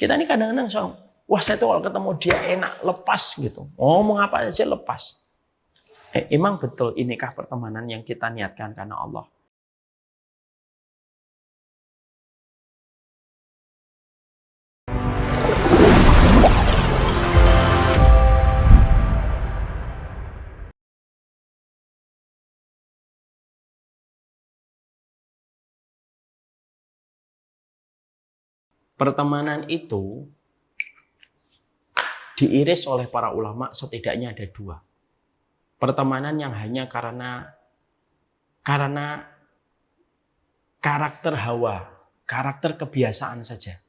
Kita ini kadang-kadang wah saya tuh kalau ketemu dia enak, lepas gitu. Ngomong apa aja lepas. Emang betul inikah pertemanan yang kita niatkan karena Allah? Pertemanan itu diiris oleh para ulama setidaknya ada dua. Pertemanan yang hanya karena karakter hawa, karakter kebiasaan saja.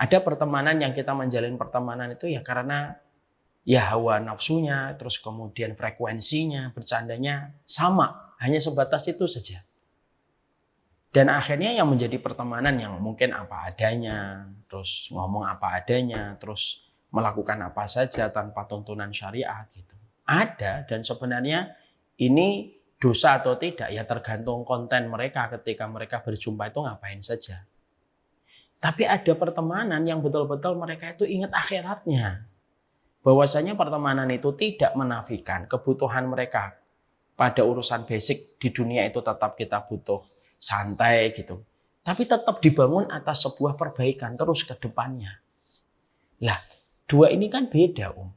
Ada pertemanan yang kita menjalin pertemanan itu ya karena ya hawa nafsunya, terus kemudian frekuensinya, bercandanya sama, hanya sebatas itu saja. Dan akhirnya yang menjadi pertemanan yang mungkin apa adanya, terus ngomong apa adanya, terus melakukan apa saja tanpa tuntunan syariat gitu. Ada, dan sebenarnya ini dosa atau tidak ya tergantung konten mereka ketika mereka berjumpa itu ngapain saja. Tapi ada pertemanan yang betul-betul mereka itu ingat akhiratnya. Bahwasanya pertemanan itu tidak menafikan kebutuhan mereka pada urusan basic di dunia itu tetap kita butuh santai gitu. Tapi tetap dibangun atas sebuah perbaikan terus ke depannya. Lah, dua ini kan beda, Om.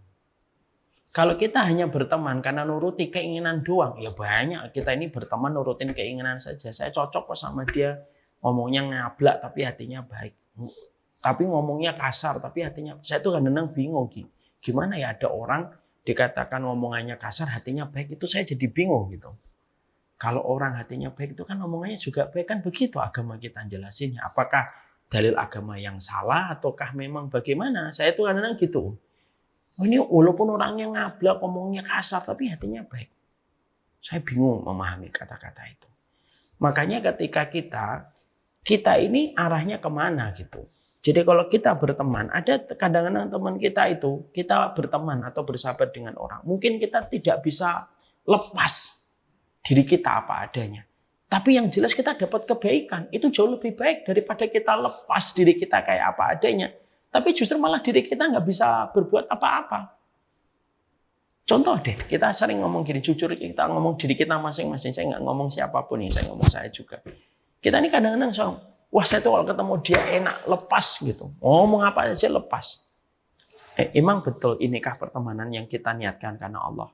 Kalau kita hanya berteman karena nuruti keinginan doang, ya banyak kita ini berteman nurutin keinginan saja. Saya cocok kok sama dia, ngomongnya ngablak tapi hatinya baik. Tapi ngomongnya kasar tapi hatinya, saya tuh kadang-kadang bingung gimana ya ada orang dikatakan ngomongannya kasar hatinya baik, itu saya jadi bingung gitu. Kalau orang hatinya baik itu kan omongannya juga baik, kan begitu agama kita jelasinnya. Apakah dalil agama yang salah ataukah memang bagaimana? Saya tuh kadang-kadang gitu. Oh, ini walaupun orangnya ngablak, ngomongnya kasar tapi hatinya baik. Saya bingung memahami kata-kata itu. Makanya ketika kita ini arahnya kemana gitu. Jadi kalau kita berteman, ada kadang-kadang teman kita itu, kita berteman atau bersahabat dengan orang. Mungkin kita tidak bisa lepas diri kita apa adanya. Tapi yang jelas kita dapat kebaikan. Itu jauh lebih baik daripada kita lepas diri kita kayak apa adanya. Tapi justru malah diri kita nggak bisa berbuat apa-apa. Contoh deh, kita sering ngomong gini, jujur kita ngomong diri kita masing-masing. Saya nggak ngomong siapapun nih, saya ngomong saya juga. Kita ini kadang-kadang wah saya tuh kalau ketemu dia enak, lepas gitu. Ngomong apa aja lepas. Emang betul inikah pertemanan yang kita niatkan karena Allah?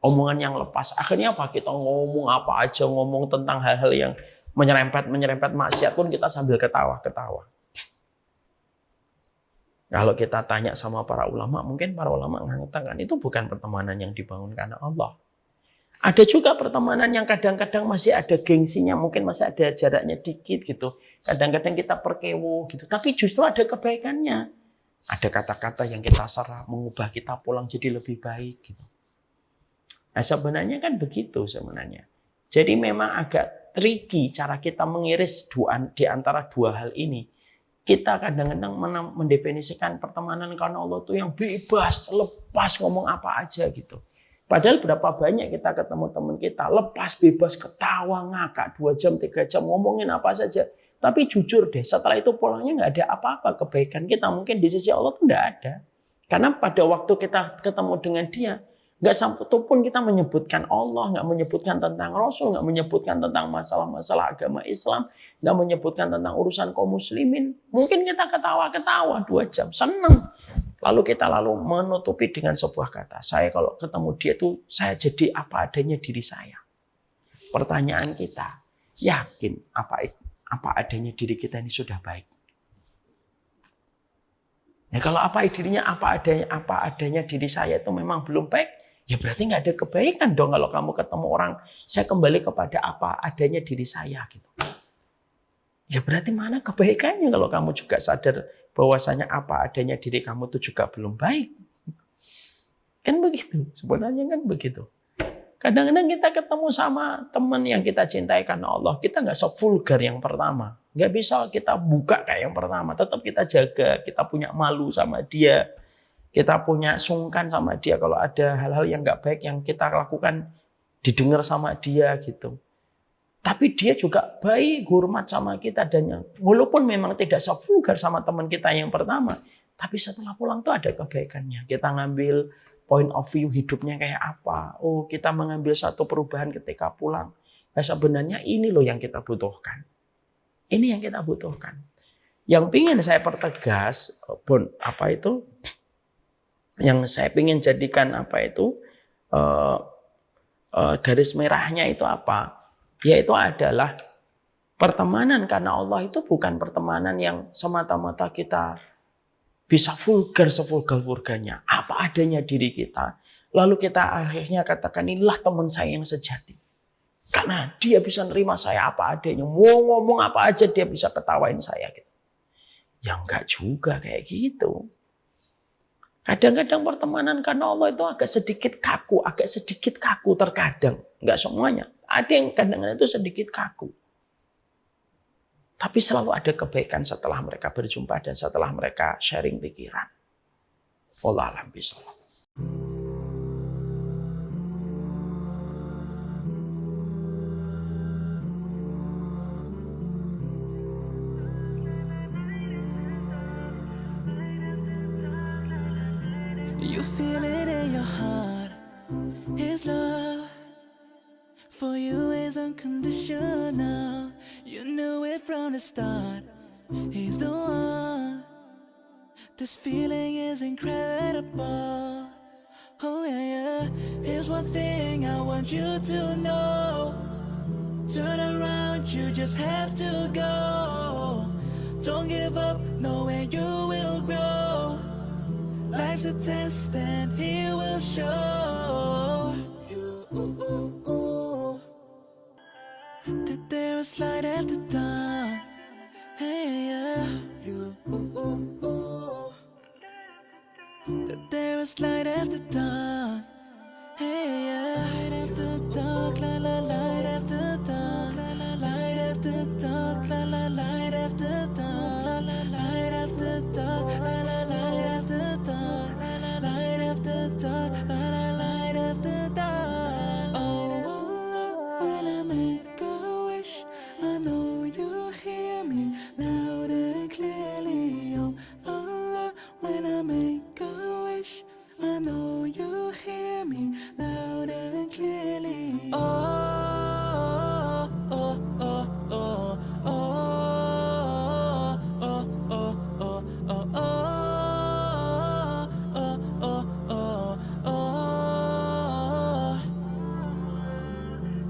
Omongan yang lepas. Akhirnya apa? Kita ngomong apa aja, ngomong tentang hal-hal yang menyerempet maksiat pun kita sambil ketawa-ketawa. Kalau kita tanya sama para ulama, mungkin para ulama mengatakan itu bukan pertemanan yang dibangun karena Allah. Ada juga pertemanan yang kadang-kadang masih ada gengsinya, mungkin masih ada jaraknya dikit gitu. Kadang-kadang kita perkewo gitu, tapi justru ada kebaikannya. Ada kata-kata yang kita serap, mengubah kita pulang jadi lebih baik gitu. Nah sebenarnya kan begitu sebenarnya. Jadi memang agak tricky cara kita mengiris di antara dua hal ini. Kita kadang-kadang mendefinisikan pertemanan karena Allah itu yang bebas, lepas ngomong apa aja gitu. Padahal berapa banyak kita ketemu teman kita, lepas bebas ketawa ngakak 2 jam, 3 jam ngomongin apa saja. Tapi jujur deh, setelah itu pulangnya nggak ada apa-apa kebaikan kita. Mungkin di sisi Allah tuh nggak ada. Karena pada waktu kita ketemu dengan dia, nggak satu pun kita menyebutkan Allah, nggak menyebutkan tentang Rasul, nggak menyebutkan tentang masalah-masalah agama Islam, nggak menyebutkan tentang urusan kaum muslimin. Mungkin kita ketawa-ketawa 2 jam, senang. Lalu kita menutupi dengan sebuah kata, saya kalau ketemu dia tuh saya jadi apa adanya diri saya. Pertanyaan kita, yakin apa adanya diri kita ini sudah baik? Ya kalau apa adanya diri saya itu memang belum baik, ya berarti nggak ada kebaikan dong kalau kamu ketemu orang, saya kembali kepada apa adanya diri saya gitu. Ya berarti mana kebaikannya kalau kamu juga sadar bahwasanya apa adanya diri kamu itu juga belum baik. Kan begitu, sebenarnya kan begitu. Kadang-kadang kita ketemu sama teman yang kita cintai karena Allah, kita nggak se-vulgar yang pertama. Nggak bisa kita buka kayak yang pertama, tetap kita jaga, kita punya malu sama dia. Kita punya sungkan sama dia kalau ada hal-hal yang nggak baik yang kita lakukan didengar sama dia gitu. Tapi dia juga baik, hormat sama kita. Dan walaupun memang tidak sevulgar sama teman kita yang pertama, tapi setelah pulang tuh ada kebaikannya. Kita ngambil point of view hidupnya kayak apa. Oh, kita mengambil satu perubahan ketika pulang. Nah, sebenarnya ini loh yang kita butuhkan. Ini yang kita butuhkan. Yang ingin saya pertegas, yang saya ingin jadikan garis merahnya itu apa? Yaitu adalah pertemanan karena Allah itu bukan pertemanan yang semata-mata kita bisa vulgar sevulgar-vulgarnya. Apa adanya diri kita. Lalu kita akhirnya katakan inilah teman saya yang sejati. Karena dia bisa nerima saya apa adanya. Mau ngomong apa aja dia bisa ketawain saya. Gitu. Ya enggak juga kayak gitu. Kadang-kadang pertemanan karena Allah itu agak sedikit kaku terkadang. Enggak semuanya. Ada yang kadang-kadang itu sedikit kaku. Tapi selalu ada kebaikan setelah mereka berjumpa dan setelah mereka sharing pikiran. Wallahu a'lam bishawab. You feel it in your heart. His love for you is unconditional. You knew it from the start. He's the one. This feeling is incredible. Oh yeah, yeah. Here's one thing I want you to know. Turn around, you just have to go. Don't give up, knowing you will grow. Life's a test and he will show you that there is light after dawn. Hey, yeah. That there is light after dawn. Hey, yeah. Light after dark, la la, light after dawn. Light after dark, la la, light after dawn. Light after dark, la la, light after dawn. Light after dark, la la, light after dawn. Oh, when I make a wish, I know you hear me loud and clearly. Oh, Allah, when I make a wish, I know you hear me loud and clearly. Oh, oh, oh, oh, oh, oh, oh, oh, oh, oh, oh, oh, oh.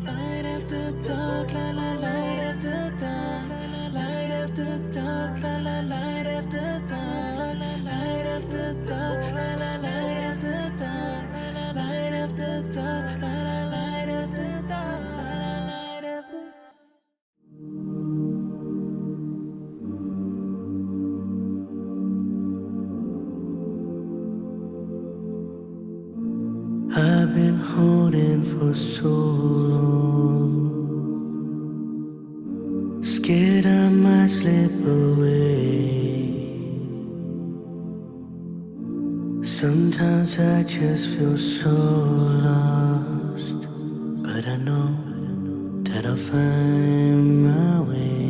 Light after dark, la la, light after dark. Light after dark, la la, light after dark. Light after dark, la la, light after dark. Light after dark, la la, light after dark. I've been holding for so long, scared I might slip away. Sometimes I just feel so lost, but I know that I'll find my way.